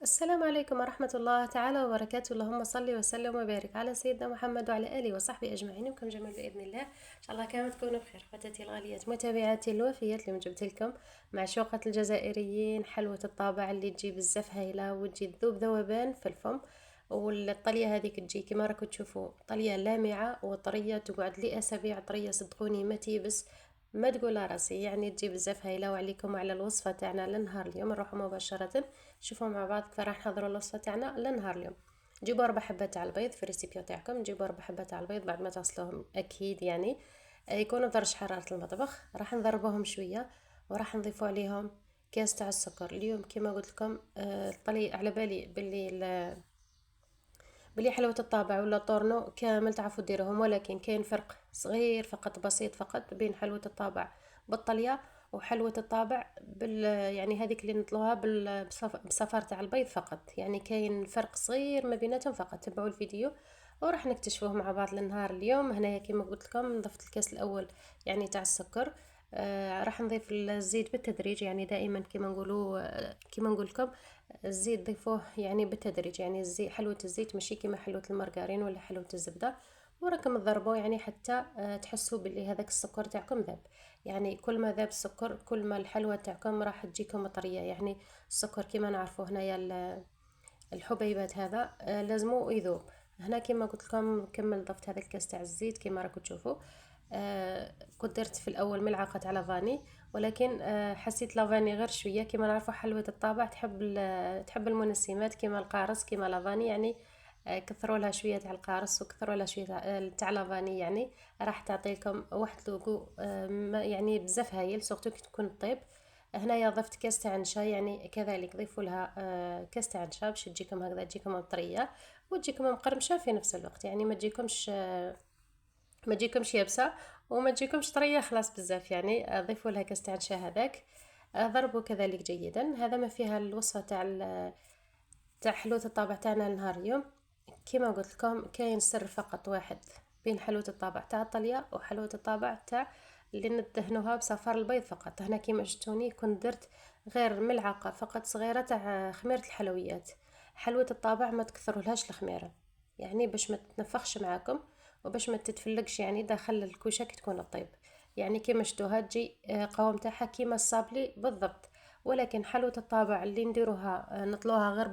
السلام عليكم ورحمة الله تعالى وبركاته. اللهم صل وسلم وبارك على سيدنا محمد وعلى آله وصحبه أجمعين، وكم جميل بإذن الله. إن شاء الله كامل تكونوا بخير. أخواتي الغاليات متابعاتي الوفيات، اليوم جبت لكم معشوقة الجزائريين حلوة الطابع اللي تجي بزاف هايلة وتجي تذوب ذوبان في الفم. والطلية هذيك تجي كما راكم تشوفوا طلية لامعة وطرية، تقعد لي أسابيع طرية صدقوني ما تيبس، ما تقول راسي، يعني تجي بزاف هايله. وعليكم وعلى الوصفه تاعنا لنهار اليوم نروحوا مباشره نشوفوا مع بعض كيف راح نحضروا الوصفه تاعنا لنهار اليوم. جيبوا 4 حبات تاع البيض في الريسيبيو تاعكم، جيبوا 4 حبات تاع البيض بعد ما تغسلوهم اكيد، يعني يكونوا درجه حراره المطبخ. راح نضربوهم شويه وراح نضيفوا عليهم كاس تاع السكر. اليوم كما قلت لكم الطلي على بالي بلي حلاوة الطابع ولا طورنو كامل تعرفوا ديروهم، ولكن كاين فرق صغير فقط بسيط فقط بين حلوة الطابع بالطلية وحلوة الطابع يعني هذيك اللي نطلوها بصفار تاع البيض فقط، يعني كاين فرق صغير ما بيناتهم فقط. تبعوا الفيديو وراح نكتشفوه مع بعض للنهار اليوم. هنايا كما قلت لكم ضفت الكاس الاول يعني تاع السكر. راح نضيف الزيت بالتدريج، يعني دائما كما نقولوا كما نقول لكم الزيت ضيفوه يعني بالتدريج، يعني الزيت حلوة الزيت ماشي كيما حلوة المارغرين ولا حلوة الزبدة. وراكم تضربوا يعني حتى تحسوا باللي هذاك السكر تاعكم ذاب. يعني كل ما ذاب السكر كل ما الحلوة تاعكم راح تجيكم طرية. يعني السكر كيما نعرفوا هنايا الحبيبات هذا لازمو يذوب. هنا كما قلت لكم كمل ضفت هذا الكاس تاع الزيت كما راكم تشوفوا. كنت درت في الاول ملعقه تاع لافاني، ولكن حسيت لافاني غير شويه. كما نعرفوا حلوه الطابع تحب المنسمات كما القارص كما لافاني، يعني كثروا لها شويه تاع القارص وكثروا لها شويه تاع لافاني، يعني راح تعطي لكم واحد لوغو يعني بزاف هايل، سورتو كي تكون طيب. هنايا ضفت كاس تاع نشا، يعني كذلك ضيفوا لها كاس تاع نشا باش تجيكم هكذا، تجيكم طريه وتجيكم مقرمشه في نفس الوقت، يعني ما تجيكمش يابسه وما تجيكمش طريه خلاص بزاف. يعني ضيفوا لها كاس تاع نشا هذاك. ضربوا كذلك جيدا. هذا ما فيها الوصفه تاع حلوة الطابع تاعنا لنهار اليوم. كما قلت لكم كاين سر فقط واحد بين حلوة الطابع تاع الطلية وحلوة الطابع تاع اللي ندهنوها بصفار البيض فقط. هنا كيما شفتوني كنت درت غير ملعقة فقط صغيرة تاع خميرة الحلويات. حلوة الطابع ما تكثرولهاش الخميرة، يعني باش ما تتنفخش معاكم وباش ما تتفلقش يعني داخل الكوشه كي تكون الطيب. يعني كيما شفتوها تجي قوام تاعها كيما الصابلي بالضبط. ولكن حلوة الطابع اللي نديروها نطلوها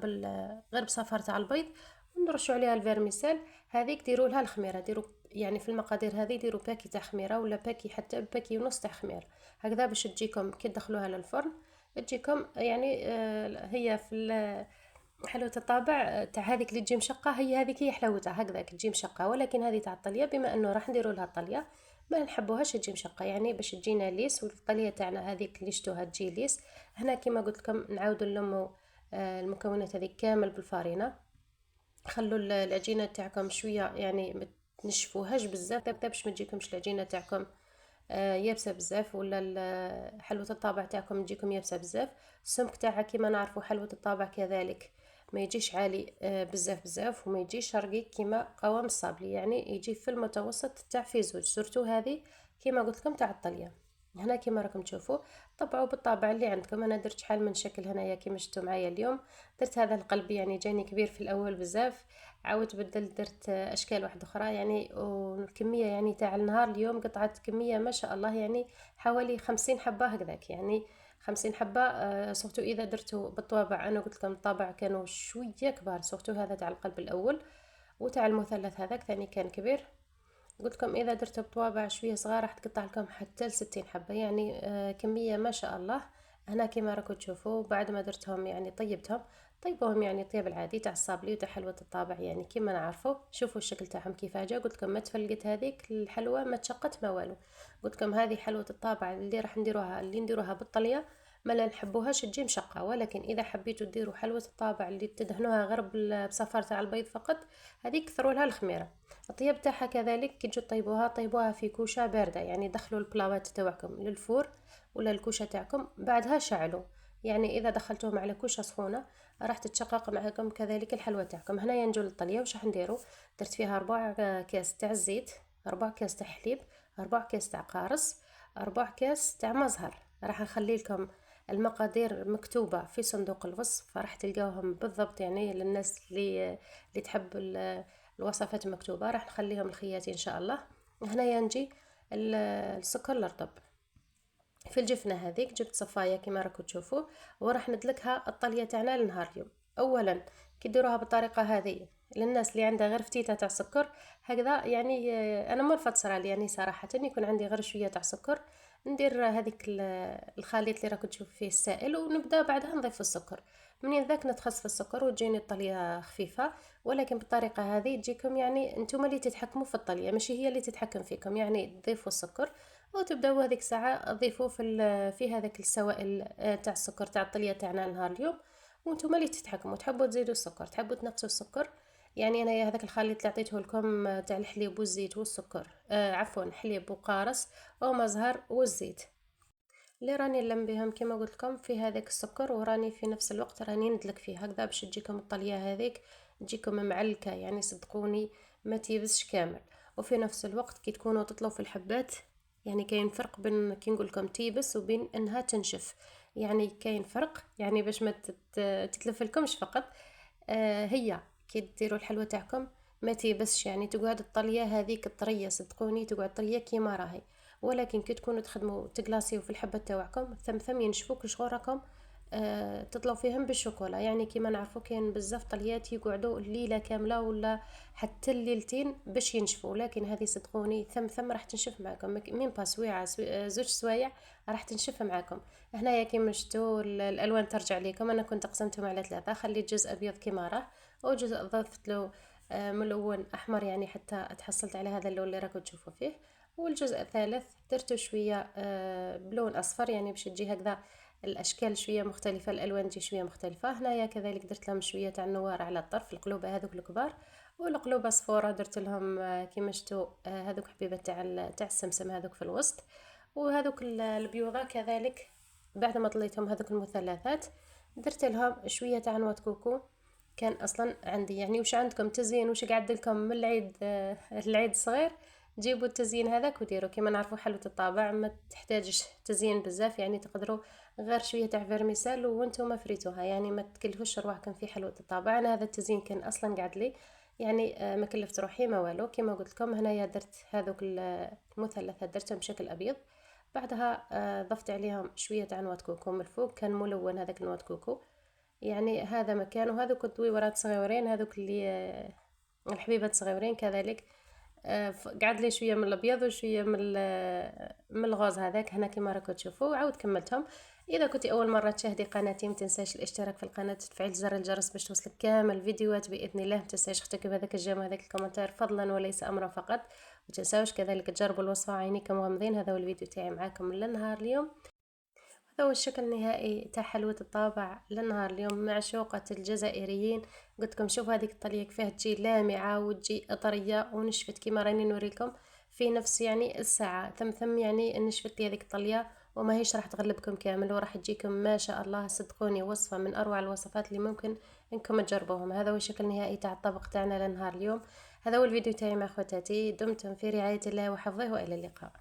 غير بصفار تاع البيض ونرشوا عليها الفيرميسيل، هذيك ديروا لها الخميره. ديروا يعني في المقادير هذه ديروا باكي تاع خميره ولا باكي حتى باكي ونص تاع خميره هكذا باش تجيكم كي تدخلوها للفرن تجيكم يعني هي في حلوة الطابع تاع هذيك اللي تجي مشقة، هي هذيك هي حلاوتها هكذاك تجي مشقة. ولكن هذه تاع الطلية بما انه راح نديروا لها الطلية ما نحبوهاش تجي مشقة، يعني باش تجينا ليس والطلية تاعنا هذيك اللي شتوها تجي ليس. هنا كما قلت لكم نعاودوا نلموا المكونات هذيك كامل بالفارينة. خلوا العجينة تاعكم شوية يعني ما تنشفوهاش بزاف باش ما تجيكمش العجينة تاعكم يابسه بزاف ولا حلوة الطابع تاعكم تجيكم يابسه بزاف. السمك تاعها كيما نعرفوا حلوة الطابع كذلك ما يجيش عالي بزاف بزاف وما يجيش رقيق كيما قوام الصابلي، يعني يجي في المتوسط تاع في زوج. سورتو هذه كيما قلت لكم تاع الطليه. هنا كيما راكم تشوفوا طبعوا بالطابع اللي عندكم. انا درت شحال من شكل هنايا كيما شفتوا معايا اليوم. درت هذا القلب يعني جاني كبير في الاول بزاف، عاودت بدلت درت اشكال واحده اخرى يعني. والكميه يعني تاع النهار اليوم قطعت كميه ما شاء الله، يعني حوالي 50 حبه هكذاك، يعني 50 حبه. سورتو اذا درتو بالطوابع، انا قلت لكم الطابع كانوا شويه كبار، سورتو هذا تاع القلب الاول وتاع المثلث هذاك ثاني كان كبير. قلت لكم اذا درتوا بطوابع شويه صغار راح تقطع لكم حتى 60 حبه، يعني كميه ما شاء الله. هنا كما راكم تشوفوا بعد ما درتهم يعني طيبتهم طيبوهم يعني طيب العادي تاع الصابلي وتاع حلوه الطابع، يعني كما نعرفوا. شوفوا الشكل تاعهم كيف جا. قلت لكم ما تفلقت هذيك الحلوه ما تشقت ما والو. قلت لكم هذه حلوه الطابع اللي راح نديروها بالطليه ما لا نحبوهاش تجي مشقه. ولكن اذا حبيتوا ديروا حلوه الطابع اللي تدهنوها غير بصفار تاع البيض فقط، هذيك كثروا لها الخميره. الطياب تاعها كذلك كي تجوا طيبوها في كوشه بارده، يعني دخلوا البلاوات تاعكم للفور ولا الكوشه تاعكم بعدها شعلوا. يعني اذا دخلتوهم على كوشه سخونه راح تتشقق معكم كذلك الحلوى تاعكم. هنايا نجو للطليه واش راح نديرو. درت فيها 4 كاس تاع الزيت، 4 كاس تاع حليب، 4 كاس تاع قارص، 4 كاس تاع مزهر. راح نخلي لكم المقادير مكتوبة في صندوق الوصف، فراح تلقاوهم بالضبط يعني للناس اللي تحب الوصفات المكتوبة. راح نخليهم الخياتي إن شاء الله. هنايا نجي السكر الرطب. في الجفنة هذيك جبت صفاية كما راكم تشوفوا، وراح ندلكها الطلية تاعنا لنهار اليوم. اولا كي ديروها بالطريقه هذه للناس اللي عندها غير فتيته تاع سكر هكذا يعني، انا مرة صرالي يعني صراحه يكون عندي غير شويه تاع سكر، ندير هذيك الخليط اللي راكم تشوفوا فيه السائل، ونبدا بعدها نضيف السكر. منين ذاك نتخص في السكر وتجيني الطليه خفيفه. ولكن بالطريقه هذه تجيكم يعني انتم اللي تتحكموا في الطليه، ماشي هي اللي تتحكم فيكم. يعني تضيفوا السكر وتبداو هذيك الساعه تضيفوا في هذاك السوائل تاع السكر تاع الطليه تاعنا نهار اليوم. وانتم اللي تتحكموا، تحبوا تزيدوا السكر تحبوا تنقصوا السكر. يعني انا هذاك الخليط اللي عطيته لكم تاع الحليب والزيت والسكر، عفوا حليب وقارص وما زهر والزيت، اللي راني نلم بهم كما قلت لكم في هذاك السكر، وراني في نفس الوقت راني ندلك فيه هكذا باش تجيكم الطليه هذيك تجيكم معلكه يعني صدقوني ما تيبسش كامل. وفي نفس الوقت كي تكونوا تطلوا في الحبات يعني كاين فرق بين كي نقول لكم تيبس وبين انها تنشف. يعني كاين فرق يعني باش ما تتلف لكمش فقط. هي كي ديروا الحلوى تاعكم ما تيبسش يعني تقعد الطليه هذيك الطريه صدقوني تقعد طريه كيما راهي. ولكن كي تكونوا تخدموا تقلاصيو في الحبة تاعكم ثم ينشفوا كل شغل راكم تطلعوا فيهم بالشوكولا. يعني كيما نعرفوا كاين بزاف طليات يقعدوا الليله كامله ولا حتى الليلتين باش ينشفوا، لكن هذه صدقوني ثم راح تنشف معكم مين با سويعه زوج سوايع راح تنشف معكم. هنايا كيما شفتوا الالوان ترجع لكم. انا كنت قسمتهم على ثلاثه، خليت جزء ابيض كيما راه وجزء ضفت له ملون احمر يعني حتى تحصلت على هذا اللون اللي راكم تشوفوا فيه. والجزء الثالث درته شويه بلون اصفر يعني باش تجي هكذا الاشكال شويه مختلفه، الالوان تجي شويه مختلفه. هنايا كذلك درت لهم شويه تاع النوار على الطرف القلوبه هذوك الكبار، والقلوبه صفوره درت لهم كيما شفتوا هذوك حبيبه تاع السمسم هذوك في الوسط. وهذوك البيوضه كذلك بعد ما طليتهم هذوك المثلثات درت لهم شويه تاع نواه كوكو. كان اصلا عندي يعني وش عندكم تزيين وش قاعد لكم من العيد العيد صغير جيبوا التزيين هذاك وديروا. كما نعرفوا حلوة الطابع ما تحتاجش تزيين بزاف يعني تقدروا غير شوية تاع فيرميسال وانتم فريتوها يعني ما تكلفوش رواحكم في حلوة الطابع. انا هذا التزيين كان اصلا قاعد لي يعني ما كلفت روحي ما والو. كما قلت لكم هنايا درت هذوك المثلثات درتهم بشكل ابيض، بعدها ضفت عليهم شوية تاع نواه كوكو من الفوق كان ملون هذاك نواه كوكو. يعني هذا مكان. وهذوك الدويورات صغيرين هذوك اللي الحبيبات صغيرين كذلك قعد لي شويه من الابيض وشويه من الغاز هذاك هنا كما راكم تشوفوا وعاود كملتهم. اذا كنتي اول مره تشاهدي قناتي ما تنساش الاشتراك في القناه وتفعيل زر الجرس باش توصلك كامل الفيديوهات باذن الله. ما تنساش اختكم هذاك الجيم وهذاك الكومنتار فضلا وليس امرا فقط. ما تنساوش كذلك تجربوا الوصفه عينيكم مغمضين. هذا هو الفيديو تاعي معاكم للنهار اليوم. هذا هو الشكل النهائي تاع حلوة الطابع للنهار اليوم معشوقة الجزائريين. قلتلكم شوفوا هذيك الطريقة كيفاه تجي لامعة وتجي طرية ونشفت كيما راني نوريكم في نفس يعني الساعة. ثم يعني نشفت لي هذيك الطلية وما هيش راح تغلبكم كامل وراح تجيكم ما شاء الله صدقوني وصفة من أروع الوصفات اللي ممكن انكم تجربوهم. هذا هو الشكل النهائي تاع الطبق تاعنا لنهار اليوم. هذا هو الفيديو تاعي مع اخواتاتي. دمتم في رعاية الله وحفظه والى اللقاء.